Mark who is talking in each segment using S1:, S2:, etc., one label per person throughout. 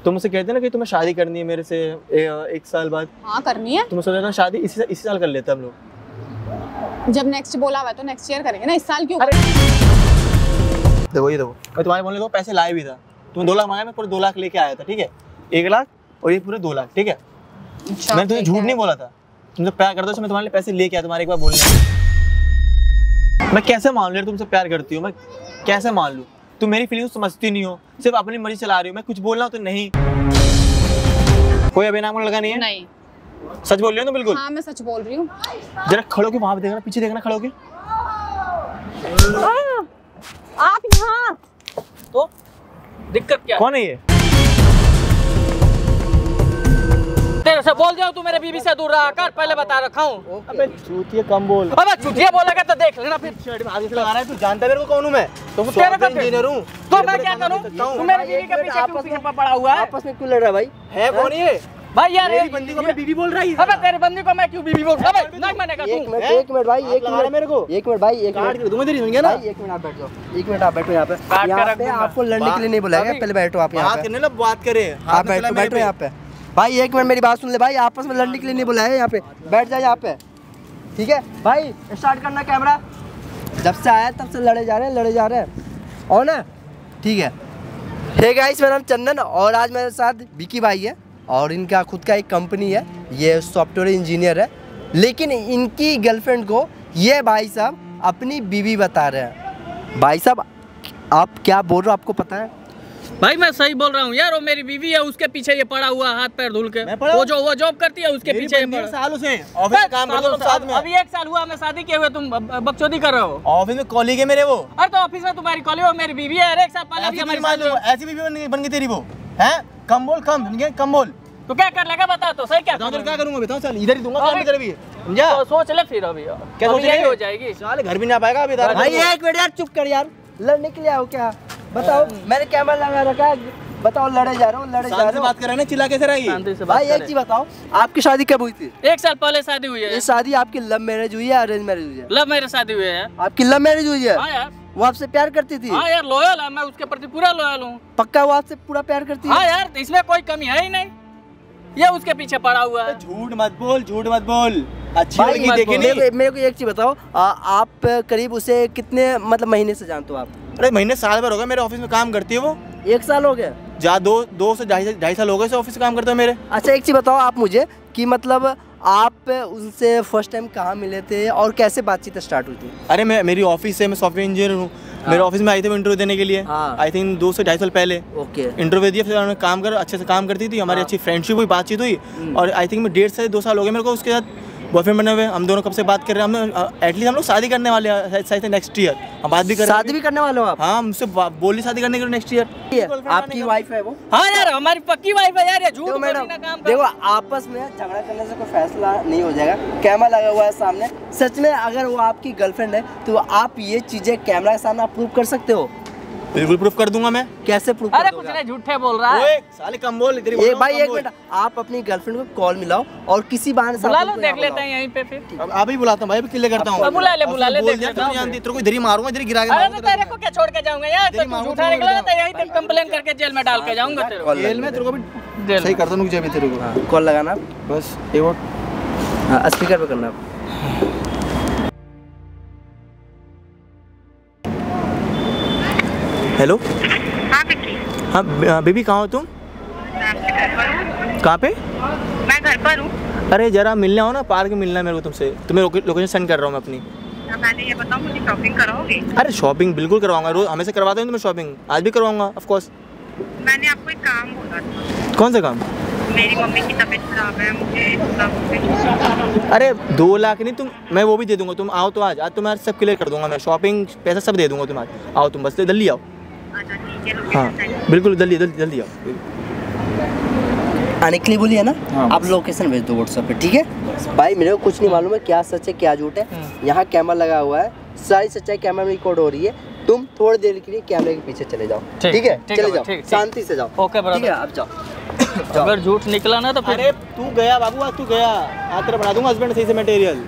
S1: तुम मुझसे कहते ना कि तुम्हें शादी करनी है मेरे से 1 साल बाद।
S2: हाँ करनी है।
S1: तुम सोचा ना शादी इसी साल कर लेते हम लोग।
S2: जब नेक्स्ट बोला हुआ तो नेक्स्ट ईयर करेंगे ना, इस साल क्यों?
S1: देखो ये देखो, मैं तुम्हारे बोलने को पैसे लाए भी था। तुमने 2 लाख मांगा, मैं पूरे 2 लाख लेके आया था, ठीक है? 1 लाख और ये पूरे 2 लाख, ठीक है?
S2: अच्छा,
S1: मैंने तुम्हें झूठ नहीं बोला था। तुमसे प्यार करता हूँ, मैं तुम्हारे लिए पैसे लेके आया तुम्हारे एक बार बोलने। मैं कैसे मान लूँ यार तुमसे प्यार करती हूँ? मैं कैसे मान लूँ? तुम मेरी फीलिंग्स समझती नहीं हो, सिर्फ अपनी मर्जी चला रही हो। मैं कुछ बोल रहा हूँ तो नहीं। कोई अभी नाम लगा नहीं है?
S2: नहीं।
S1: सच बोल रही हो ना? बिल्कुल।
S2: हाँ मैं सच बोल रही हूँ।
S1: जरा खड़ो के वहां पे देखना, पीछे देखना, खड़ो के।
S2: आप यहाँ
S3: तो दिक्कत क्या?
S1: कौन है ये?
S3: तेरे से बोल दिया तू मेरे बीवी से दूर रहा कर, पहले बता रखा हूँ।
S1: अबे चूतिया कम बोल।
S3: अबे चुटिया बोलेगा तो देख लेना फिर।
S1: शर्ट में आगे से लगा रहा है, तू जानता है मेरे को कौन हूँ मैं?
S3: तो तेरे को
S1: इंजीनियर हूँ।
S3: तो मैं क्या करूँ? तू मेरे बीवी के पीछे पड़ा हुआ है।
S4: आपस में क्यों लड़ रहा है भाई?
S1: है कौन ये?
S3: भाई यार
S1: मेरी बंदी को अपनी बीवी बोल रही है।
S3: अबे तेरी बंदी को मैं क्यों बीवी बोल रहा हूँ? नहीं मानेगा तू।
S4: एक मिनट भाई, एक मिनट
S1: मेरे को।
S4: एक मिनट भाई, एक
S1: काट
S4: मिनट
S1: के दूंगा तेरी, सुन गया ना?
S4: भाई, एक मिनट आप बैठ जाओ, एक मिनट आप बैठो यहाँ पे।
S3: काट के
S4: यहाँ
S3: रख
S4: पे
S3: दूंगा।
S4: आपको लड़ने के लिए नहीं बुलाया गया, पहले बैठो आप यहाँ
S1: बात
S4: पे।
S1: करने लग, बात करे।
S4: आप बैठो, बैठो यहाँ पे भाई। एक मिनट मेरी बात सुन ले भाई, आपस में लड़ने के लिए नहीं बुलाया है यहाँ पे। बैठ जाए यहाँ पे, ठीक है भाई? स्टार्ट करना कैमरा। जब से आया तब से लड़े जा रहे हैं और ना, ठीक है? हे गाइस, मेरा नाम चंदन और आज मेरे साथ विकी भाई है और इनका खुद का एक कंपनी है। ये सॉफ्टवेयर इंजीनियर है, लेकिन इनकी गर्लफ्रेंड को ये भाई साहब अपनी बीवी बता रहे हैं। भाई साहब आप क्या बोल रहे हो, आपको पता है?
S3: भाई मैं सही बोल रहा हूँ यार, वो मेरी बीवी है, उसके पीछे ये पड़ा हुआ हाथ पैर धुल के। वो जॉब करती है, उसके पीछे ये पड़ा।
S1: सालों से ऑफिस में काम करते हो साथ में।
S3: अभी 1 साल हुआ हमें शादी किए हुए, तुम बकचोदी कर रहे हो।
S1: ऑफिस में कॉलीग है मेरे वो।
S3: अरे तो ऑफिस में तुम्हारी कॉलेज और मेरी बीवी है। 1 साल पहले भी हमारी
S1: ऐसी बीवी बन गई तेरी वो, हैं? कम बोल, कम बोल।
S3: तो क्या कर लेगा बता, तो सही क्या
S1: क्या करूंगा? बताओ। चल इधर ही दूंगा काम इधर भी, समझा?
S3: तो सोच ले फिर। अभी
S1: क्या सोच
S3: यही हो जाएगी?
S1: साले घर भी नहीं आ पाएगा अभी।
S4: भाई एक मिनट यार, चुप कर यार। लड़ने के लिए आओ क्या? बताओ, मैंने कैमरा लगा रखा है, बताओ। लड़े जा रहे हो?
S1: बात कर रहे हैं, चिल्ला कैसे रहेगी?
S4: भाई एक चीज बताओ, आपकी शादी कब हुई थी?
S3: 1 साल पहले शादी हुई है।
S4: ये शादी आपकी लव मैरिज हुई है, अरेंज मैरिज हुई है?
S3: लव मेरे शादी हुई है।
S4: आपकी लव मैरिज हुई है?
S3: हाँ यार।
S4: वो आपसे प्यार करती थी?
S3: हाँ यार, लॉयल है, मैं उसके प्रति पूरा लॉयल हूँ।
S4: पक्का वो आपसे पूरा प्यार करती है?
S3: हाँ यार, इसमें कोई कमी है ही नहीं। ये उसके पीछे पड़ा हुआ है।
S1: झूठ मत बोल। अच्छी
S4: भाई
S1: लड़की देखी नहीं।
S4: मेरे को एक चीज बताओ, आप करीब उसे कितने मतलब महीने से जानते हो आप?
S1: अरे महीने साल भर हो गए, मेरे ऑफिस में काम करती है वो।
S4: 1 साल हो गया?
S1: जा 2 से 2.5 साल हो गए ऑफिस काम करते हो मेरे।
S4: अच्छा एक चीज बताओ आप मुझे कि मतलब आप उनसे फर्स्ट टाइम कहाँ मिले थे और कैसे बातचीत स्टार्ट हुई थी?
S1: अरे मेरी ऑफिस से, मैं सॉफ्टवेयर इंजीनियर हूँ। मेरे ऑफिस में आई थी इंटरव्यू देने के लिए।
S4: हाँ।
S1: आई थिंक 2 से 2.5 साल पहले
S4: ओके।
S1: इंटरव्यू दिया, फिर उन्होंने काम कर अच्छे से काम करती थी, हमारी अच्छी फ्रेंडशिप हुई, बातचीत हुई। और आई थिंक 1.5 से 2 साल हो गए मेरे को उसके साथ बॉयफ्रेंड बने हुए। हम दोनों कब से बात कर रहे हैं, हम एटलीस्ट हम लोग शादी करने वाले हैं नेक्स्ट ईयर। हम बात भी कर रहे हैं।
S4: शादी भी करने वाले हो आप?
S1: हाँ, हमसे बोली शादी करने के लिए नेक्स्ट ईयर।
S4: आपकी वाइफ है वो?
S3: हाँ यार, हमारी पक्की वाइफ है यार। ये झूठ
S4: देखो
S3: बोलने
S4: मैडम,
S3: का काम कर।
S4: देखो आपस में झगड़ा करने से कोई फैसला नहीं हो जाएगा। कैमरा लगा हुआ है सामने। सच में अगर वो आपकी गर्लफ्रेंड है तो आप ये चीजें कैमरा के सामने आप प्रूव कर सकते हो?
S1: बिल्कुल प्रूफ कर दूंगा मैं।
S4: कैसे प्रूफ?
S3: अरे कुछ नहीं, झूठे बोल रहा है।
S1: साले कम बोल।
S4: ये भाई एक मिनट, आप अपनी गर्लफ्रेंड को कॉल मिलाओ और किसी बहाने से
S3: बुला लो, देख लेते हैं यहीं पे फिर।
S1: अब अभी बुलाता हूँ भाई, अभी क्लियर करता हूँ।
S3: बुला ले देख लेता हूँ।
S1: तेरे को इधर ही मारूंगा, इधर ही गिरा के
S3: अरे
S1: मारूंगा।
S3: तो तेरे को क्या छोड़ के जाऊंगा यार? तो तू झूठा निकला तो यहीं तक कंप्लेन करके जेल में डाल के जाऊंगा तेरे को।
S1: जेल में तेरे को भी
S3: जेल
S1: सही करता हूँ तेरे को।
S4: कॉल लगाना
S1: बस एक और।
S4: हाँ, स्पीकर पे करना।
S1: हेलो।
S5: हाँ विक्की।
S1: हाँ बेबी, कहाँ हो तुम? कहाँ पे?
S5: मैं घर पर हूँ।
S1: अरे जरा मिलने आओ ना, पार्क में मिलना है मेरे को तुमसे। तुम्हें लोकेशन सेंड कर रहा हूँ मैं अपनी।
S5: मैंने ये बताओ, मुझे शॉपिंग कराओगे?
S1: अरे शॉपिंग बिल्कुल करवाऊंगा, रोज हमेशा करवाता हूँ तुम्हें शॉपिंग, आज भी करवाऊंगा ऑफ कोर्स।
S5: मैंने आपको एक काम बोला था।
S1: कौन सा काम?
S5: मेरी मम्मी की तबीयत खराब है, मुझे
S1: अरे 2 लाख नहीं, तुम मैं वो भी दे दूंगा। तुम आओ तो आज तुम्हारा सब क्लियर कर दूंगा मैं। शॉपिंग पैसा सब दे दूंगा तुम्हारा। आओ तुम, बस जल्दी आओ।
S5: अच्छा ठीक है।
S1: हाँ बिल्कुल, जल्दी आओ।
S4: आने के लिए बोलिए ना।
S1: हाँ,
S4: आप लोकेशन भेज दो व्हाट्सएप पे, ठीक है? भाई मेरे को कुछ नहीं मालूम है क्या सच है क्या झूठ है। यहाँ कैमरा लगा हुआ है, सारी सच्चाई कैमरा में रिकॉर्ड हो रही है। तुम थोड़ी देर के लिए कैमरे के पीछे चले जाओ, ठीक है? चले जाओ, शांति से जाओ।
S3: ओके बराबर,
S4: ठीक है, आप जाओ।
S3: अगर झूठ निकला ना तो फिर।
S1: अरे तू गया बाबू, आज तू गया, आज तेरा बना दूंगा हस्बैंड सही से मटेरियल।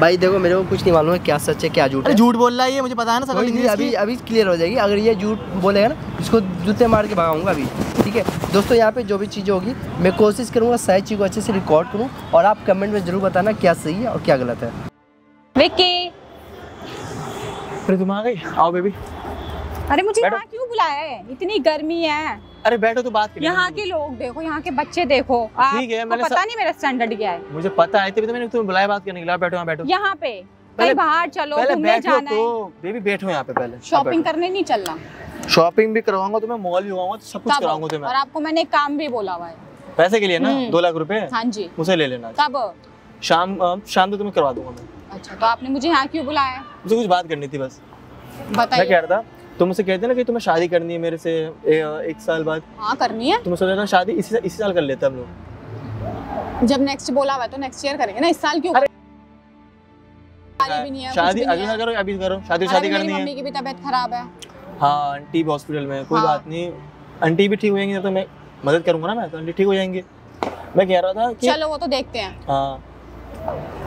S4: भाई देखो मेरे को कुछ नहीं मालूम है क्या सच है क्या झूठ है।
S1: झूठ बोल रहा है ये, मुझे पता है ना।
S4: अभी क्लियर हो जाएगी। अगर ये झूठ बोलेगा ना, इसको जूते मार के भगाऊंगा अभी। ठीक है दोस्तों, यहाँ पे जो भी चीज़ होगी मैं कोशिश करूँगा सही चीज़ को अच्छे से रिकॉर्ड करूँ और आप कमेंट में ज़रूर बताना क्या सही है और क्या गलत है।
S2: विक्की,
S1: अरे तुम आ गई, आओ बेबी।
S2: अरे मुझे
S1: बैठो।
S2: यहाँ क्यों बुलाया है? इतनी गर्मी है।
S1: अरे बैठो तो बात करें।
S2: यहाँ के लोग देखो, यहाँ के बच्चे देखो।
S1: ठीक है,
S2: आपको
S1: मैंने
S2: पता नहीं मेरा स्टैंडर्ड क्या है।
S1: मुझे पता है, तभी तो मैंने तुम्हें बुलाया बात करने के लिए। बैठो, यहाँ बैठो।
S2: यहाँ पे
S1: पहले-
S2: कहीं बाहर चलो,
S1: पहले
S2: घूमने
S1: बैठो
S2: जाना
S1: तो
S2: है।
S1: बेबी, बैठो यहाँ पे पहले।
S2: शॉपिंग करने नहीं चलना।
S1: शॉपिंग भी करवाऊंगा तुम्हें, मॉल भी घुमाऊंगा, सब कुछ
S2: कब?
S1: कराऊंगा तुम्हें।
S2: और आपको मैंने एक काम भी बोला हुआ है।
S1: पैसे के लिए ना 2 लाख रुपए,
S2: हाँ जी।
S1: उसे ले लेना।
S2: कब?
S1: शाम तो तुम्हें करवा दूंगा मैं।
S2: अच्छा, तो आपने मुझे यहाँ क्यों बुलाया है?
S1: मुझे कुछ बात करनी थी बस। मैं
S2: बताइए।
S1: कह रहा था, तुम मुझसे कहते ना कि तुम्हें शादी करनी है मेरे से 1 साल बाद।
S2: हाँ करनी है।
S1: तो मैं सोच रहा था शादी इसी साल कर लेते हम लोग।
S2: जब नेक्स्ट बोला हुआ है तो नेक्स्ट ईयर करेंगे ना, इस साल क्यों? शादी भी नहीं है,
S1: शादी
S2: कुछ भी
S1: अगले
S2: नहीं
S1: साल
S2: है।
S1: करो, अभी करो। शादी
S2: अरे
S1: करनी
S2: मेरी
S1: है।
S2: मम्मी की भी तबीयत खराब है।
S1: हाँ, आंटी भी हॉस्पिटल में है, कोई
S2: हाँ।
S1: बात नहीं। आंटी भी ठीक हो जाएंगी तो मैं मदद करूंगा ना, मैं तो आंटी ठीक हो जाएंगी। मैं कह रहा था कि
S2: चलो वो तो देखते हैं।
S1: हाँ,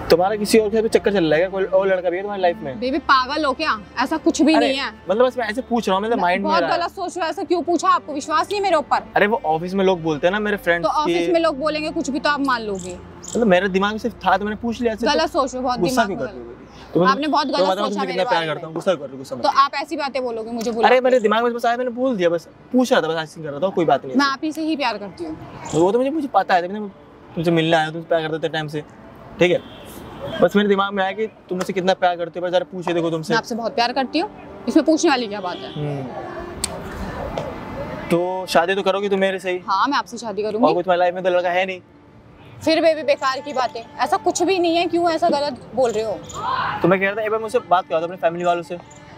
S1: तुम्हारा किसी और के भी चक्कर चल रहा है, कोई और लड़का भी है तुम्हारी लाइफ में?
S2: बेबी पागल हो क्या? ऐसा कुछ भी
S1: अरे,
S2: नहीं है।
S1: मतलब बस मैं ऐसे पूछ रहा हूँ, मेरे माइंड में
S2: बहुत
S1: आ रहा है।
S2: गलत सोच रहे हो। ऐसा क्यों पूछा? आपको विश्वास नहीं है मेरे ऊपर?
S1: अरे वो ऑफिस में लोग बोलते हैं ना, मेरे फ्रेंड्स
S2: तो ऑफिस में लोग बोलेंगे कुछ भी तो आप मान लोगे।
S1: मतलब मेरे दिमाग में सिर्फ था तो मैंने पूछ लिया। ऐसे
S2: गलत सोच रहे हो, बहुत
S1: गुस्सा
S2: दिमाग
S1: क्यों
S2: में
S1: कर रही
S2: गलत।
S1: हो? तुम्हें-
S2: आपने बहुत
S1: तो
S2: गलत
S1: बताओ
S2: सोचा
S1: तुमसे
S2: मेरे
S1: कितना प्यार
S2: बारे
S1: करता हूँ,
S2: में।
S1: गुस्सा कर रही हो, गुस्सा मत
S2: तो आप ऐसी बातें बोलोगे मुझे
S1: करो।
S2: बुला
S1: अरे
S2: के?
S1: मेरे दिमाग में बस आया, मैंने बोल दिया, बस पूछ रहा था, बस ऐसे कर रहा था, कोई बात नहीं।
S2: मैं आप ही से ही प्यार करती हूँ।
S1: वो तो मुझे पता है, मैंने तुमसे मिलना आया, तुमसे प्यार करते थे टाइम से, ठीक है। बस मेरे दिमाग में आया कि तुम मुझसे कितना प्यार करते हो, बस जरा पूछे देखो तुमसे।
S2: मैं आपसे बहुत प्यार करती हूँ, इसमें पूछने वाली क्या बात है?
S1: तो शादी तो करोगी तुम मेरे से ही?
S2: हाँ मैं आपसे शादी
S1: और
S2: करूंगी।
S1: कोई तुम्हारी लाइफ में तो लड़का है नहीं?
S2: फिर बेबी बेकार की बातें, ऐसा कुछ भी नहीं है। क्यों ऐसा गलत बोल रहे हो?
S1: तो मैं कह रहा था एक बार मुझसे बात करा दो अपनी फैमिली वालों से।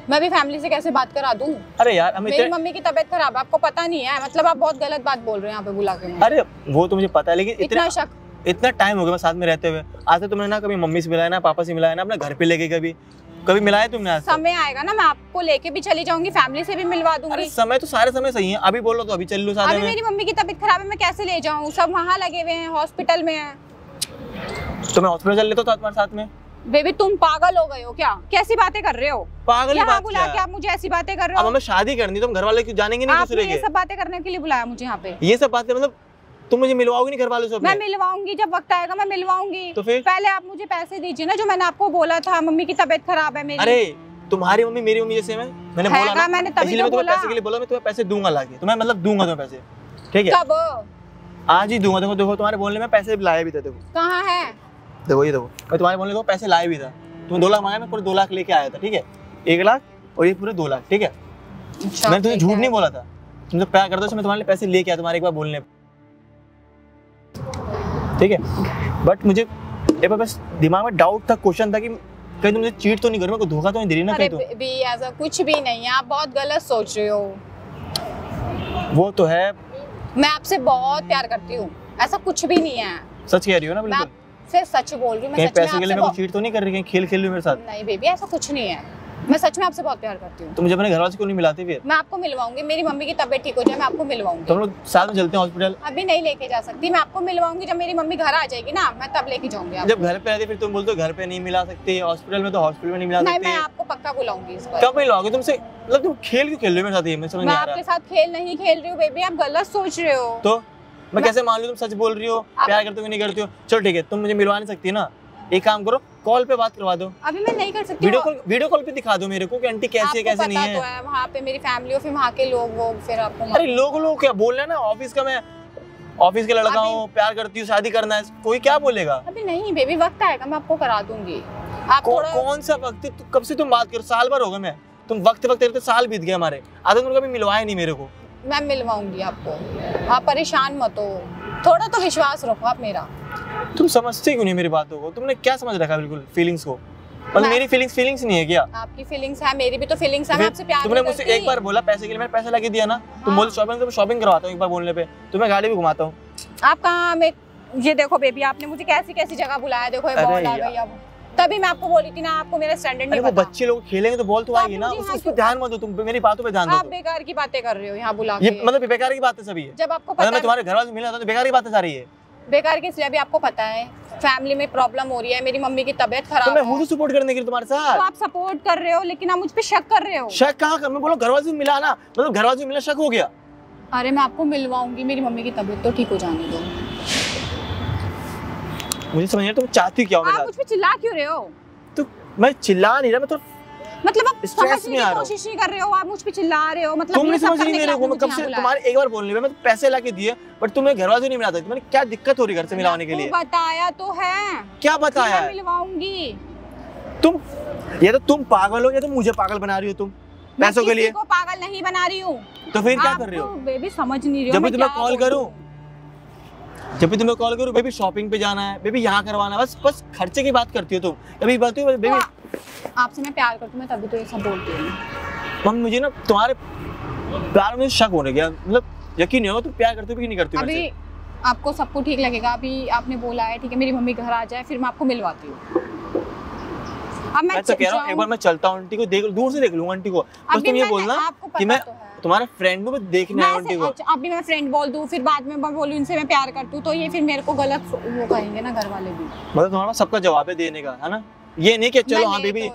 S2: मैं भी फैमिली से कैसे बात करा दूं?
S1: अरे यार हम
S2: मेरी मम्मी की तबीयत खराब है, आपको पता नहीं है? मतलब आप बहुत गलत बात बोल रहे हैं यहाँ पे बुला के मुझे।
S1: अरे वो तो मुझे पता है, लेकिन
S2: इतना शक?
S1: इतना टाइम हो गया मैं साथ में रहते हुए। आज तक तुमने ना कभी मम्मी से मिलाया, ना पापा से मिलाया, ना अपने घर पे लेके कभी मिलाया तुमने आज तक?
S2: समय आएगा ना, मैं आपको लेके भी चली जाऊंगी, फैमिली से भी मिलवा
S1: अरे
S2: दूंगी।
S1: समय तो सारे समय सही है, अभी बोलो तो अभी चल लो साथ
S2: अभी
S1: में।
S2: मेरी मम्मी की तबीयत खराब है, मैं कैसे ले जाऊँ? सब वहाँ लगे हुए हैं, हॉस्पिटल में है।
S1: तो मैं हॉस्पिटल चल लेता था तुम्हारे साथ में।
S2: बेबी तुम पागल हो गए हो क्या? कैसी बातें कर रहे हो?
S1: पागल की
S2: यहाँ
S1: बात
S2: बुला
S1: क्या
S2: के
S1: है?
S2: आप मुझे ऐसी बातें कर रहे
S1: अब
S2: हो?
S1: हमें शादी करनी, तुम घर वाले क्यों जानेंगे नहीं
S2: आपने
S1: दूसरे
S2: ये
S1: के?
S2: सब बातें करने के लिए बुलाया मुझे यहाँ पे?
S1: ये सब बातें मतलब तुम मुझे मिलवाओगी नहीं घर वालों से
S2: मैं
S1: अपने?
S2: मिलवाऊंगी, जब वक्त आएगा मैं मिलवाऊंगी।
S1: तो फिर?
S2: पहले आप मुझे पैसे दीजिए ना, जो मैंने आपको बोला था। मम्मी की तबीयत खराब है मेरी।
S1: अरे तुम्हारी मम्मी मेरी मम्मी जैसे मैंने बोला
S2: हैगा,
S1: ना,
S2: मैंने तभी
S1: इसलिए
S2: तो
S1: मैं तुम्हें
S2: बोला।
S1: पैसे के लिए बोला, मैं तुम्हें पैसे दूंगा लाके, तुम्हें मतलब दूंगा तुम्हें पैसे, ठीक है?
S2: कब?
S1: आज ही दूंगा। देखो देखो तुम्हारे बोलने में पैसे लाया भी था, देखो
S2: कहाँ है?
S1: देखो ये देखो, मैं तुम्हारे बोलने को पैसे लाया भी था। तुमने 2 लाख मांगा, मैं पूरे 2 लाख लेके आया था, ठीक है? 1 लाख और ये पूरे 2 लाख, ठीक है?
S2: अच्छा,
S1: मैंने तुम्हें
S2: ठीक
S1: झूठ
S2: है।
S1: नहीं बोला था। तुमसे प्यार करता तो मैं तुम्हारे लिए पैसे लेके आया तुम्हारे एक बार बोलने पे, ठीक है? बट मुझे एक बार बस दिमाग में डाउट था, क्वेश्चन था कि कहीं तुम मुझे चीट तो नहीं कर रही, मेरे को धोखा तो नहीं दे रही ना
S2: अरे
S1: कहीं? तो
S2: भी ऐसा कुछ भी नहीं है, आप बहुत गलत सोच रहे हो।
S1: वो तो है,
S2: मैं आपसे बहुत प्यार करती हूँ, ऐसा कुछ भी नहीं है।
S1: सच कह रही हो ना
S2: मैं
S1: बिल्कुल?
S2: आपसे सच बोल रही हूँ। मैं
S1: कहीं
S2: सच में
S1: पैसे के लिए
S2: आपसे
S1: मेरे को चीट तो नहीं कर रही, कहीं खेल खेल रही हो मेरे साथ?
S2: नहीं बेबी, ऐसा कुछ नहीं है। मैं सच में आपसे बहुत प्यार करती हूँ।
S1: तो मुझे अपने घर वालों से क्यों नहीं मिलाते फिर?
S2: मैं आपको मिलवाऊंगी, मेरी मम्मी की तबीयत ठीक हो जाए, मैं आपको मिलवाऊंगी।
S1: तो हम लोग साथ में चलते हैं हॉस्पिटल।
S2: अभी नहीं लेके जा सकती, मैं आपको मिलवाऊंगी जब मेरी मम्मी घर आ जाएगी ना, मैं तब लेके जाऊंगी आपको।
S1: जब घर पे रहती फिर तुम बोलते हो घर पे नहीं मिला सकते, हॉस्पिटल में तो हॉस्पिटल में नहीं मिला
S2: नहीं,
S1: सकते।
S2: मैं आपको पक्का बुलाऊंगी इस बार।
S1: कब मिलवाओगे तुमसे? मतलब तुम खेल क्यों खेल रहे हो मेरे साथ, ये मैं समझ
S2: मैं
S1: नहीं आ
S2: आपके
S1: रहा।
S2: साथ खेल नहीं खेल रही हूँ बेबी, आप गलत सोच रहे हो।
S1: तो मैं कैसे मान लूं तुम सच बोल रही हो, प्यार करते हो कि नहीं करती हो? चलो ठीक है, तुम मुझे मिलवा नहीं सकती ना, एक काम करो, कॉल पे बात करवा दो,
S2: अभी मैं नहीं कर सकती।
S1: वीडियो कॉल पे दिखा दो मेरे को कि आंटी कैसी है कैसे नहीं
S2: तो
S1: है।
S2: है वहाँ पे मेरी फैमिली और फिर वहाँ के लोग वो फिर आपको
S1: अरे लोग क्या बोल रहे हैं ना, ऑफिस का मैं ऑफिस के लड़का हूँ, प्यार करती हूँ, शादी करना है, कोई क्या बोलेगा?
S2: अभी नहीं बेबी, वक्त आएगा मैं आपको करा दूंगी। आप थोड़ा
S1: कौन सा वक्त? कब से तुम बात करो? साल भर हो गए मैं, तुम वक्त रहते साल बीत गए हमारे, आधा तुमने कभी मिलवाया नहीं मेरे को।
S2: मैं मिलवाऊंगी आपको, आप परेशान मत हो, थोड़ा तो विश्वास रखो आप मेरा।
S1: तुम समझते क्यों नहीं मेरी बातों को? तुमने क्या समझ रखा बिल्कुल फीलिंग्स को? मतलब मेरी फीलिंग्स नहीं है क्या?
S2: आपकी फीलिंग्स है, मेरी भी तो फीलिंग्स है। मैं आपसे प्यार
S1: तुमने
S2: नहीं
S1: मुझसे
S2: करती।
S1: एक बार बोला पैसे के लिए, मैंने पैसे लगा दिया ना। तुम
S2: हाँ।
S1: बोल शॉपिंग करवाता हूँ एक बार बोलने पे, तुम्हें गाड़ी भी घुमाता हूँ।
S2: आप कहाँ? मैं ये देखो बेबी, आपने मुझे कैसी कैसी जगह बुलाया, देखो ये
S1: अरे
S2: बॉल आ
S1: यार।
S2: गई। अब तभी मैं आपको बोली थी ना, आपको मेरा स्टैंडर्ड
S1: अरे
S2: नहीं
S1: वो
S2: पता।
S1: बच्चे लोग खेलेंगे तो बॉल तो आएगी ना,
S2: मुझे
S1: उस
S2: यहाँ
S1: पर ध्यान मत दो, तुम मेरी बातों पे ध्यान
S2: आप
S1: दो।
S2: बेकार की बातें कर रहे हो यहाँ बुला
S1: ये
S2: के।
S1: मतलब बेकार की बात है सभी है।
S2: जब आपको
S1: मतलब
S2: पता
S1: मैं
S2: है
S1: तुम्हारे घर वालों से मिला था तो बेकार की बातें सारी है।
S2: बेकार की, इसलिए अभी आपको पता है फैमिली में प्रॉब्लम हो रही है, मेरी मम्मी की तबीयत
S1: तो
S2: खराब
S1: मैं
S2: है।
S1: हूँ तो सपोर्ट करने के लिए तुम्हारे
S2: तो
S1: साथ।
S2: आप सपोर्ट कर रहे हो, लेकिन आप मुझ पे शक कर रहे हो।
S1: शक कहाँ कर? मैं बोलो घर वालों से मिला ना, मतलब घर वालों से मिला शक हो गया।
S2: अरे मैं आपको मिलवाऊंगी, मेरी मम्मी की तबीयत तो ठीक हो जाने दो।
S1: मुझे समझ नहीं तुम चाहती क्या हो मेरे
S2: आप
S1: साथ?
S2: मुझ पे चिल्ला क्यों रहे हो?
S1: तो मैं चिल्ला नहीं रहा, मैं तो
S2: मतलब आप
S1: स्ट्रेस
S2: समझने
S1: में आ
S2: की
S1: रहा हूँ।
S2: कोशिश नहीं कर रहे हो, आप मुझ पे चिल्ला रहे हो। मतलब
S1: तुम
S2: ये
S1: नहीं
S2: सब
S1: समझ रही
S2: करने के
S1: मेरे
S2: लिए
S1: को, मैं
S2: आपने
S1: कब
S2: मुझे
S1: से
S2: यहाँ
S1: तुम्हारे एक बार बोलने में मैं तो पैसे ला के दिए, बट तुम्हें घर वाले से नहीं मिलाता। मैंने क्या दिक्कत हो रही घर से मिलाने के लिए?
S2: आपको बताया तो है,
S1: क्या बताया
S2: मैं
S1: है?
S2: मिलवाऊंगी।
S1: तुम या तो तुम पागल हो या तो मुझे पागल बना रही हो तुम
S2: मैं
S1: पैसों के लिए।
S2: किसी को पागल नहीं बना रही हूँ।
S1: तो फिर क्या कर रही हो?
S2: बेबी समझ नहीं रही हो
S1: जब भी
S2: मैं
S1: तुम्हें
S2: क्या
S1: कॉल
S2: बोलूं।
S1: करूं, जब भी तुम्हें कॉल करूं, बेबी शॉपिंग पे जाना है, बेबी यहाँ करवाना है, बस खर्चे की बात करती हो तुम। कभी बोलती हो बेबी
S2: आपसे मैं प्यार करती हूँ, मैं तभी तो ये सब बोलती हूँ।
S1: मम्मी मुझे ना तुम्हारे प्यार में शक होने गया, मतलब यकीन नहीं होगा तुम प्यार करते हो कि नहीं करती हो
S2: अभी
S1: मुझसे?
S2: आपको सब कुछ ठीक लगेगा। अभी आपने बोला है ठीक है, मेरी मम्मी घर आ जाए फिर मैं आपको मिलवाती हूँ। अब
S1: मैं तो कह रहा हूँ एक बार मैं चलता हूँ, आंटी को देख दूर से देख लूंगा आंटी को। बस तुम ये बोलना कि मैं तुम्हारा फ्रेंड हूँ, मैं देखने आया हूँ आंटी को।
S2: अभी मैं फ्रेंड बोल दूँ, फिर बाद में मैं बोलूँ इनसे मैं प्यार करती हूँ, तो ये फिर मेरे को गलत वो कहेंगे ना घर वाले भी।
S1: मतलब तुम्हारा पास सबका जवाब है देने का, है ना? ये नहीं कि चलो हाँ बेबी,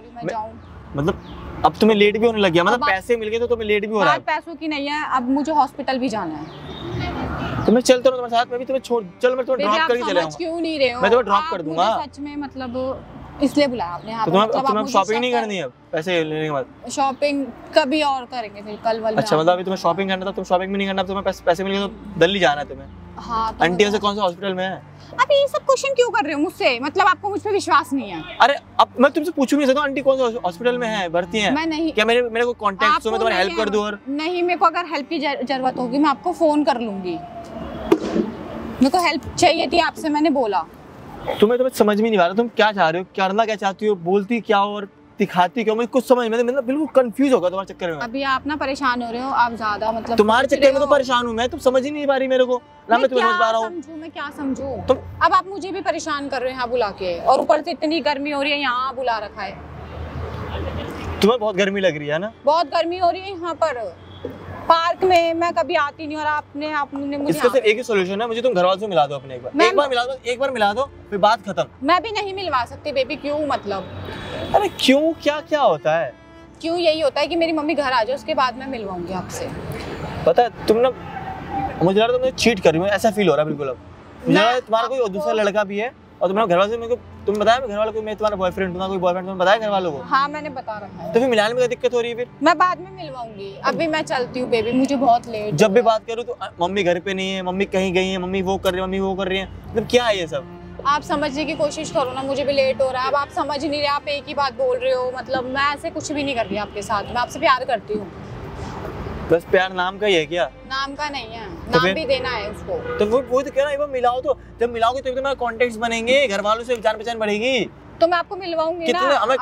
S1: मतलब अब तुम्हें लेट भी होने लग गया, मतलब पैसे मिल गए तो तुम्हें लेट भी हो रहा है।
S2: बात पैसों की नहीं है, अब मुझे हॉस्पिटल भी जाना है।
S1: तो मैं चलता हूँ तुम्हारे साथ, मैं भी तुम्हें छोड़, चल मैं तुम्हें ड्रॉप करके चले जाऊंगा।
S2: क्यों नहीं रहे हो?
S1: मैं तुम्हें ड्रॉप कर दूंगा।
S2: सच में मतलब इसलिए बुलाया आपने यहाँ
S1: तो
S2: पे।
S1: तुम्हें शॉपिंग नहीं करनी है पैसे लेने के बाद?
S2: शॉपिंग कभी और करेंगे फिर कल वाले।
S1: अच्छा मतलब अभी तुम्हें शॉपिंग करना था, तुम शॉपिंग भी नहीं करना, तुम्हें पैसे मिल गए तो दिल्ली जाना है तुम्हें।
S2: हाँ तो
S1: आंटी वैसे कौन सा हॉस्पिटल में है?
S2: अभी ये सब क्वेश्चन क्यों कर रहे हो मुझसे? मतलब आपको मुझ पे विश्वास नहीं है?
S1: अरे अब मैं तुमसे पूछ नहीं सकता आंटी कौन सा हॉस्पिटल में है, भर्ती है?
S2: मैं नहीं।
S1: क्या मेरे को कांटेक्ट हो, मैं तुम्हारी हेल्प कर दूं? और
S2: नहीं, मेरे को अगर हेल्प की जरूरत होगी मैं आपको फोन कर लूंगी। मेरे को हेल्प चाहिए थी आपसे, मैंने बोला।
S1: तुम्हें समझ में नहीं आ रहा तुम क्या चाह रहे हो, करना क्या चाहती हो, बोलती क्या हो और दिखाती क्यों? मुझे कुछ समझ में मतलब बिल्कुल कंफ्यूज होगा तुम्हारे चक्कर में।
S2: अभी आप ना परेशान हो रहे हो, आप ज्यादा मतलब
S1: तुम्हारे चक्कर में तो परेशान हूँ मैं, तुम समझ ही नहीं पा रही मेरे को ना, मैं तुम्हें समझ पा रहा हूँ।
S2: मैं क्या समझूं? अब आप मुझे भी परेशान कर रहे हो यहाँ बुला के, और ऊपर से इतनी गर्मी हो रही है, यहाँ बुला रखा है।
S1: तुम्हें बहुत गर्मी लग रही है ना?
S2: बहुत गर्मी हो रही है यहाँ पर पार्क में, मैं कभी आती नहीं और आपने मुझे
S1: इसका सिर्फ एक ही सॉल्यूशन है, मुझे तुम घर वालों से मिला दो अपने। एक बार मिला दो फिर बात खत्म।
S2: मैं भी नहीं मिलवा सकती बेबी। क्यों मतलब?
S1: अरे क्यों, क्या होता है?
S2: क्यों यही होता है कि मेरी मम्मी घर आ जाए उसके बाद मैं मिलवाऊंगी आपसे।
S1: पता है तुम ना, मुझे लग रहा है तुम चीट कर रही हो, ऐसा फील हो रहा है बिल्कुल। अब मुझे लग रहा है तुम्हारा कोई दूसरा लड़का भी है और तुम्हारे घर वालों से मेरे को तुम बताया घर वालों को मैं तुम्हारा बॉयफ्रेंड हूं, कोई बॉयफ्रेंड तुमने बताया घर वालों को?
S2: हाँ मैंने बता रखा है।
S1: तो फिर मिलाने में क्या दिक्कत हो रही है फिर?
S2: मैं बाद में मिलवाऊंगी, अभी मैं चलती हूँ बेबी, मुझे बहुत लेट।
S1: जब भी बात करूँ तो मम्मी घर पे नहीं है, मम्मी कहीं गई है, मम्मी वो कर रही है, मम्मी वो कर रही है, मतलब क्या है ये सब?
S2: आप समझने की कोशिश करो ना, मुझे भी लेट हो रहा है। अब आप समझ नहीं रहे, आप एक ही बात बोल रहे हो। मतलब मैं ऐसे कुछ भी नहीं कर रही आपके साथ, मैं आपसे प्यार करती हूँ।
S1: बस प्यार नाम का ही है क्या?
S2: नाम का नहीं है,
S1: तो
S2: नाम भी देना है उसको।
S1: तो वो तो कह रहा है मिलाओ, तो जब मिलाओगे तो तुम्हारे कॉन्टेक्ट्स बनेंगे, घर वालों से जान पहचान बढ़ेगी।
S2: तो मैं आपको मिलवाऊंगी ना।
S1: हमें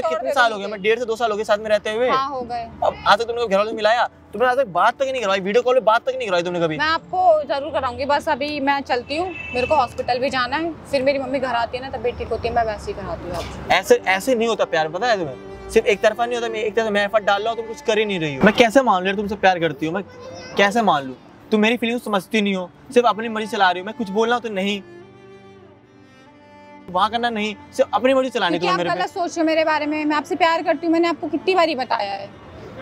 S1: कितने साल हो गए? हमें 1.5 से 2 साल हो गए साथ में रहते हुए।
S2: हाँ हो गए।
S1: अब आज तक तुमने घर वालों से मिलाया? तुमने आज तक बात तक नहीं करवाई, वीडियो कॉल पे बात तक नहीं करवाई तुमने कभी?
S2: मैं आपको जरूर कराऊंगी, बस अभी मैं चलती हूँ, मेरे को हॉस्पिटल भी जाना है। फिर मेरी मम्मी घर आती है ना, तबीयत ठीक होती है, मैं वैसे ही कराती हूँ आपसे।
S1: ऐसे नहीं होता प्यार, पता है तुम्हें? सिर्फ एक तरफा नहीं होता। मैं एक तरफ मैं एफर्ट डाल रहा हूँ, तुम कुछ कर ही नहीं रही हो। मैं कैसे मान लूं तुमसे प्यार करती हूँ? मैं कैसे मान लूं? तुम मेरी फीलिंग्स समझती नहीं हो, सिर्फ अपनी मर्जी चला रही हो। मैं कुछ बोलना हो तो नहीं, वहाँ करना नहीं, सिर्फ अपनी मर्जी चलानी।
S2: आप गलत सोच रहे हो मेरे बारे में। मैं आपसे प्यार करती हूँ, मैंने आपको कितनी बारी बताया है।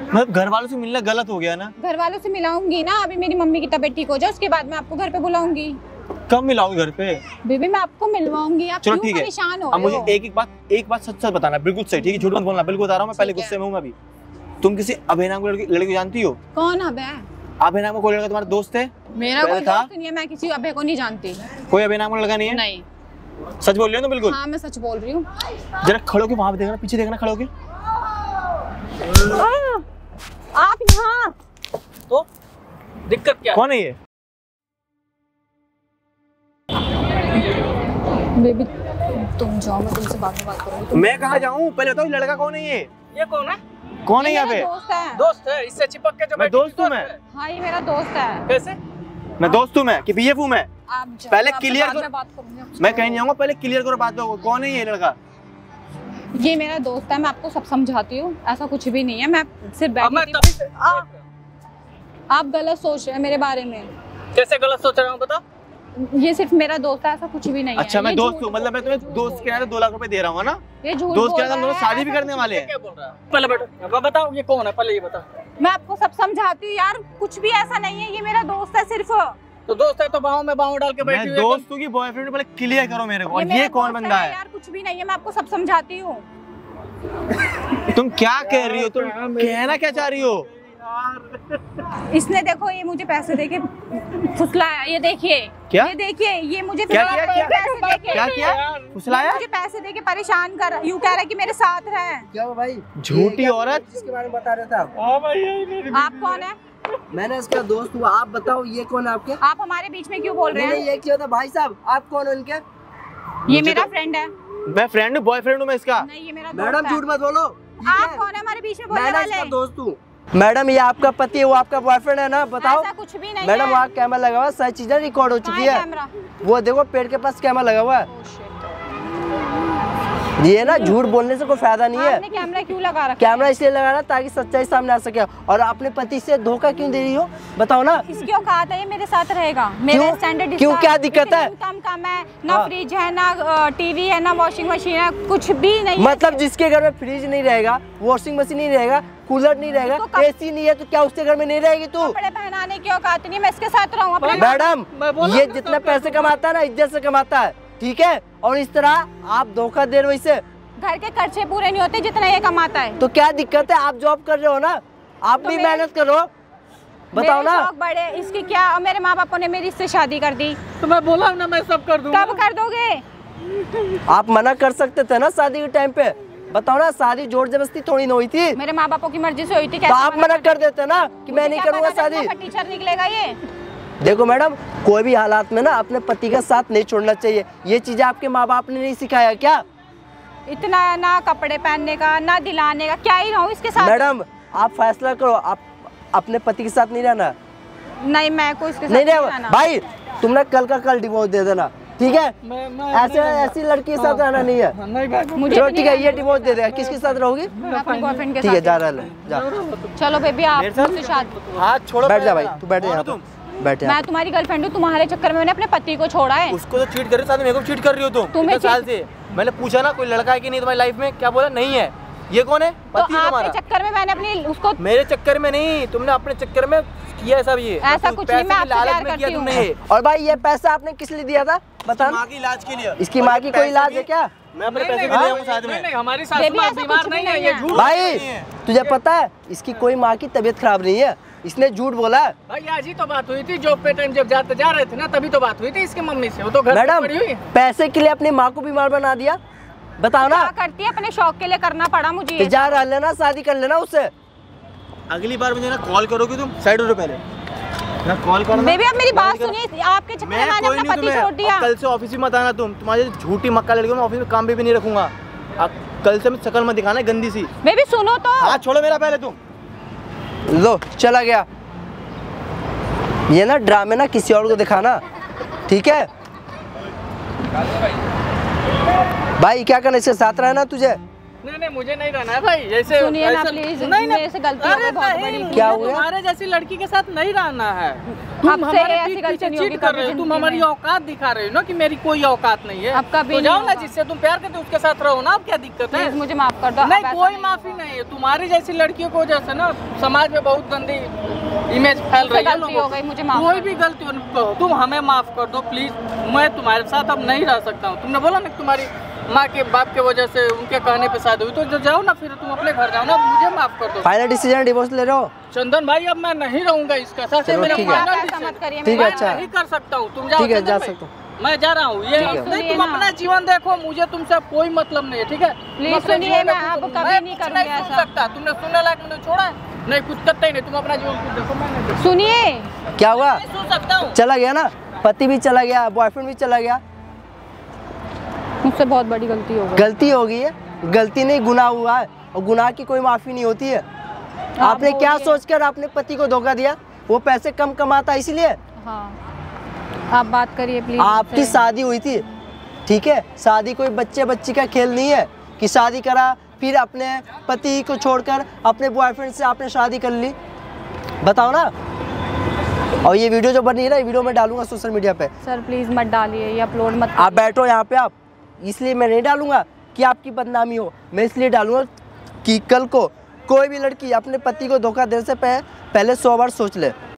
S1: मतलब घर वालों से मिलना गलत हो गया ना? घर
S2: वालों से मिलाऊंगी ना, अभी मेरी मम्मी की तबीयत ठीक हो जाए उसके बाद मैं आपको घर पे बुलाऊंगी।
S1: कब मिलाओगे घर पे?
S2: बेबी मैं आपको मिलवाऊंगी। आप
S1: चलो
S2: क्यों
S1: ठीक है,
S2: परेशान हो
S1: अब मुझे एक बात सच बताना, बिल्कुल सही, ठीक है? झूठ मत बोलना, बिल्कुल बता रहा हूँ मैं, पहले गुस्से में हूँ मैं अभी। तुम किसी अभय नाम के लड़के को जानती हो?
S2: कौन अभय?
S1: अभय नाम का कोई लड़का तुम्हारा दोस्त है?
S2: मेरा कोई दोस्त नहीं है, मैं किसी अभय को नहीं जानती।
S1: कोई अभय नाम का लड़का नहीं है?
S2: नहीं।
S1: सच बोल रही हो ना? बिल्कुल
S2: हाँ मैं सच बोल रही हूँ।
S1: जरा खड़ो के वहां पे देखना, पीछे देखना, खड़ो के।
S2: आप यहाँ
S3: तो दिक्कत क्या?
S1: कौन है ये?
S2: बेबी तुम जाओ, मैं तुमसे बाद में बात करूंगी।
S1: मैं कहाँ जाऊँ? पहले बताओ लड़का कौन है ये?
S3: ये कौन है?
S1: कौन है यहाँ पे?
S3: दोस्त है, इससे चिपक के जो
S1: मैं दोस्त हूँ मैं।
S2: हाँ ये मेरा दोस्त है।
S3: कैसे?
S1: मैं दोस्त हूँ मैं कि बीएफ हूँ मैं?
S2: आप
S1: पहले क्लियर करो। मैं कहीं नहीं जाऊँगा, पहले क्लियर करो बात। कौन है ये लड़का?
S2: ये मेरा दोस्त है, मैं आपको सब समझाती हूँ, ऐसा कुछ भी नहीं है। मैं सिर्फ बैठी थी। आप गलत सोच रहे हैं मेरे बारे में।
S3: कैसे गलत सोच रहा हूँ बता?
S2: ये सिर्फ मेरा दोस्त है, ऐसा कुछ भी नहीं है।
S1: अच्छा मैं दोस्त हूँ, मतलब मैं तुम्हें दोस्त के नाते 2 लाख रुपए दे रहा हूँ ना?
S2: ये झूठ
S1: दोस्त के
S2: बोल
S1: नाते हम
S2: रहा
S1: लोग
S2: है,
S1: शादी भी
S2: ऐसा
S1: करने वाले हैं।
S3: क्या बोल रहा है? पहले बैठो, बताओ ये कौन है, पहले ये बता।
S2: मैं आपको सब समझाती हूँ यार, कुछ भी ऐसा नहीं है, ये मेरा दोस्त है सिर्फ।
S3: तो दोस्त है तो बाहों में बाहों डाल के बैठी हुई है।
S1: दोस्त की बॉयफ्रेंड पहले क्लियर करो मेरे को। और
S2: मेरा
S1: ये कौन
S2: दोस्त
S1: बंदा है
S2: यार? कुछ भी नहीं है, मैं आपको सब समझाती हूँ।
S1: तुम क्या कह रही हो? तुम कहना क्या चाह रही हो?
S2: इसने देखो ये मुझे पैसे देके फुसलाया, ये देखिए।
S1: क्या?
S2: ये देखिए, ये मुझे
S1: क्या
S2: पैसे
S1: किया?
S2: देके
S1: क्या किया? फुसलाया?
S2: मुझे पैसे देके परेशान कर, यूं कह रहा है कि मेरे साथ रहे।
S4: क्या हुआ भाई?
S1: झूठी औरत।
S4: जिसके बारे में बता रहे थे आप?
S2: आप कौन है?
S4: मैंने इसका दोस्त हुआ, आप बताओ ये कौन है आपके?
S2: आप हमारे बीच में क्यों बोल रहे
S4: नहीं
S2: हैं?
S4: ये क्या था भाई साहब, आप कौन हो इनके?
S2: ये मेरा फ्रेंड है।
S1: मैं फ्रेंड हूँ, बॉयफ्रेंड हूँ मैं इसका।
S2: नहीं, ये मेरा
S4: मैडम
S2: दोस्त है।
S4: झूठ मत बोलो।
S2: आप कौन है हमारे बीच में बोलने
S4: मैंने
S2: वाले?
S4: इसका दोस्त हूँ। मैडम ये आपका पति है, वो आपका बॉयफ्रेंड है ना? बताओ।
S2: ऐसा कुछ भी नहीं
S4: मैडम
S2: है।
S4: वहाँ कैमरा लगा हुआ है, सारी चीजें रिकॉर्ड हो चुकी है।
S2: कैमरा?
S4: वो देखो पेड़ के पास कैमरा लगा हुआ है।
S2: Oh, shit.
S4: ये ना झूठ बोलने से कोई फायदा नहीं है।
S2: आपने कैमरा क्यों लगा रखा?
S4: कैमरा इसलिए लगाना ताकि सच्चाई सामने आ सके। और अपने पति से धोखा क्यों दे रही हो बताओ ना?
S2: इसकी औकात है, ये मेरे साथ रहेगा। मेरे स्टैंडर्ड
S4: क्यों? क्या दिक्कत है?
S2: इनकम कम है ना, फ्रिज है ना, टीवी है ना, वॉशिंग मशीन है, कुछ भी नहीं है।
S4: मतलब जिसके घर में फ्रिज नहीं रहेगा, वॉशिंग मशीन नहीं रहेगा, कूलर नहीं रहेगा,
S2: तो
S4: एसी नहीं है, तो क्या उसके घर में नहीं रहेगी तू?
S2: कपड़े पहनाने की औकात नहीं, मैं इसके साथ रहूँ अपने।
S4: मैडम ये जितने पैसे कमाता है ना, इज्जत से कमाता है, ठीक है? और इस तरह आप धोखा दे रहे हो इसे।
S2: घर के खर्चे पूरे नहीं होते जितना ये कमाता है।
S4: तो क्या दिक्कत है? आप जॉब कर रहे हो ना, आप
S2: तो
S4: भी
S2: मेरे-
S4: मेहनत करो। बताओ
S2: मेरे
S4: ना।
S2: शौक बड़े, इसकी क्या? और मेरे माँ बापों ने मेरी इससे शादी कर दी।
S3: तो मैं बोला हूं ना मैं सब कर दूंगा।
S2: कब कर दोगे?
S4: आप मना कर सकते थे ना शादी के टाइम पे। बताओ ना, शादी जोर जबरदस्ती थोड़ी ना हुई थी।
S2: मेरे माँ बापों की मर्जी से हुई थी।
S4: तो आप मना कर देते ना कि मैं नहीं करूँगा शादी।
S2: टीचर निकलेगा ये।
S4: देखो मैडम, कोई भी हालात में ना अपने पति का साथ नहीं छोड़ना चाहिए। ये चीजें आपके माँ बाप ने नहीं सिखाया क्या?
S2: इतना ना कपड़े पहनने का ना दिलाने का, क्या ही रहूं इसके साथ?
S4: मैडम आप फैसला करो, आप अपने पति के साथ नहीं रहना।
S2: नहीं, मैं को इसके साथ
S4: नहीं
S2: नहीं
S4: रहना
S2: रहना।
S4: भाई, तुमने कल का कल डिवोर्स दे देना, ठीक है? ऐसे ऐसी लड़की के साथ रहना नहीं है।
S3: नहीं भाई
S2: मुझे
S4: चलो
S2: भी
S4: ठीक
S2: नहीं
S4: है, ये डिवोर्स दे देगा। किसके साथ रहोगी?
S2: रहना। अपने बॉयफ्रेंड के
S4: ठीक है,
S2: साथ।
S4: जा रहा है, जा।
S2: चलो बेबी, आप
S1: मेरे साथ?
S2: मुझसे शादी।
S1: हाथ छोड़ो।
S4: बैठ जा
S1: पहले
S4: भाई, तू बैठ जा यहाँ
S1: तुम
S4: पे। बैठ जा।
S2: मैं तुम्हारी गर्लफ्रेंड हूँ, तुम्हारे चक्कर में मैंने अपने पति को छोड़ा है।
S1: उसको तो चीट कर रही हो, साथ में मेरे को चीट कर रही हो तुम।
S2: तुम्हें
S1: इतने साल से मैंने पूछा ना कोई लड़का है कि नहीं तुम्हारी लाइफ में, क्या बोला? नहीं है। ये कौन है?
S2: तो
S1: पति है तुम्हारा।
S2: आपके चक्कर में मैंने अपनी उसको।
S1: मेरे चक्कर में नहीं, तुमने अपने चक्कर में किया है सब ये।
S2: ऐसा कुछ नहीं, मैं आपसे प्यार करती हूँ।
S4: और भाई ये पैसा आपने किस लिए दिया था बता?
S1: माँ के इलाज के लिए।
S4: इसकी माँ की कोई इलाज है क्या?
S1: मैं अपने पैसे भी ले साथ में।
S3: नहीं हमारी
S2: बेबी,
S3: सासू माँ
S2: ऐसा
S3: बीमार
S2: कुछ
S3: नहीं
S2: भी
S3: है,
S2: नहीं
S3: ये
S2: है।
S3: झूठ
S4: भाई तुझे पता है इसकी कोई माँ की तबीयत खराब नहीं है, इसने झूठ बोला है।
S3: भाई आज ही तो बात हुई थी, जॉब पे टाइम जब जाते जा रहे थे ना, तभी तो बात हुई थी इसकी मम्मी से। वो तो घर पे
S4: मैडम
S3: पड़ी हुई।
S4: पैसे के लिए अपनी माँ को बीमार बना दिया, बताओ ना।
S2: क्या करती है? अपने शौक के लिए करना पड़ा मुझे
S4: तो
S2: ये।
S4: जा रह लेना, शादी कर लेना उससे।
S1: अगली बार मुझे ना कॉल करोगी तुम, साइड हो पहले ना कॉल करो।
S2: बेबी आप मेरी बात सुनिए, आपके चक्कर में मैंने अपना पति छोड़ दिया।
S1: कल से ऑफिस में मत आना तुम, तुम्हारी झूठी मक्का लड़की मैं ऑफिस में काम भी नहीं रखूंगा। अब कल से मैं शक्ल मत दिखाना गंदी सी।
S2: बेबी सुनो तो।
S1: हाथ छोड़ो मेरा पहले तुम।
S4: लो चला गया। ये ना ड्रामे ना किसी और को दिखाना, ठीक है? भाई क्या करना, इसके साथ रहना तुझे?
S3: नहीं मुझे नहीं रहना है भाई। जैसे
S2: सुनिए ना प्लीज, मेरे से गलती हो गई बहुत बड़ी।
S4: क्या हो गया?
S3: तुम्हारे जैसी लड़की के साथ नहीं रहना है।
S2: अब
S3: तुम
S2: से
S3: हमारे
S2: ऐसी
S3: पीठ
S2: गलती
S3: पीछे
S2: नहीं होगी
S3: चीट कर रहे हो,
S2: कभी
S3: तुम
S2: जिंदगी
S3: हमारी
S2: में।
S3: औकात दिखा रहे हो ना कि मेरी कोई औकात नहीं है।
S2: अब कभी
S3: तो
S2: नहीं
S3: जाओ ना,
S2: होगा।
S3: जिससे तुम प्यार करते हो उसके साथ रहो ना। अब क्या दिक्कत है?
S2: प्लीज मुझे माफ कर दो।
S3: नहीं
S2: अब ऐसा
S3: कोई माफी नहीं है। तुम्हारी जैसी लड़कियों को जैसे ना समाज में बहुत गंदी इमेज फैल रही है
S2: गलती हो गई, मुझे माफ
S3: कोई
S2: कर
S3: भी गलती हो, तुम हमें माफ कर दो प्लीज। मैं तुम्हारे साथ अब नहीं रह सकता हूँ। तुमने बोला ना तुम्हारी माँ के बाप के वजह से उनके कहने पे शादी हुई, तो जो जाओ ना, फिर तुम अपने घर जाओ ना, मुझे माफ कर दो।
S4: फाइनल डिसीजन डिवोर्स ले रहे हो?
S3: चंदन भाई अब मैं नहीं रहूंगा इसका साथ।
S4: चलो,
S3: मेरा
S4: ठीक है।
S3: फाइनल
S2: ऐसा
S3: डिसीजन।
S2: मत करिए।
S4: ठीक है,
S2: मैं
S4: अच्छा।
S3: नहीं कर सकता हूँ। तुम जाओ
S4: ठीक है,
S3: चंदन
S4: जा
S3: भाई।
S4: सकते हो।
S3: मैं जा रहा हूँ। ये
S4: ठीक है।
S3: नहीं,
S2: सुनिए
S3: तुम
S2: ना।
S3: अपना जीवन देखो, मुझे तुमसे अब कोई मतलब नहीं है, ठीक है?
S2: प्लीज
S3: अपने
S2: सुनिए,
S3: जीवन
S2: मैं
S3: देखो,
S2: अब
S3: तुम-
S2: कभी
S3: मैं
S2: नहीं
S3: कुछ
S2: करूँगी
S3: सुन
S2: ऐसा।
S3: सकता। तुमने सुनने लायक मुझे छोड़ा है? नहीं, कुछ करते ही नहीं। तुम अपना जीवन खुद देखो, मैं नहीं देखूं।
S2: सुनिए,
S4: क्या हुआ?
S3: नहीं सुन सकता हूँ।
S4: चला गया ना, पति भी चला गया, बॉयफ्रेंड भी चला गया।
S2: मुझसे बहुत बड़ी गलती हो गई।
S4: गलती हो गई है, गलती नहीं गुनाह हुआ है, और गुनाह की कोई माफी नहीं होती है। आपने क्या
S2: बोलिए।
S4: सोचकर अपने पति को धोखा दिया? वो पैसे कम कमाता इसलिए?
S2: हाँ, आप बात करिए प्लीज।
S4: आपकी शादी हुई थी, ठीक है? शादी कोई बच्चे बच्ची का खेल नहीं है कि शादी करा फिर अपने पति को छोड़कर अपने बॉयफ्रेंड से आपने शादी कर ली। बताओ ना। और ये वीडियो जो बन रही है ना, ये वीडियो मैं डालूंगा सोशल मीडिया पे।
S2: सर प्लीज मत डालिए, ये अपलोड मत
S4: आप बैठो यहाँ पे, आप इसलिए मैं नहीं डालूंगा कि आपकी बदनामी हो, मैं इसलिए डालूंगा कि कल को कोई भी लड़की अपने पति को धोखा देने से पहले 100 बार सोच ले।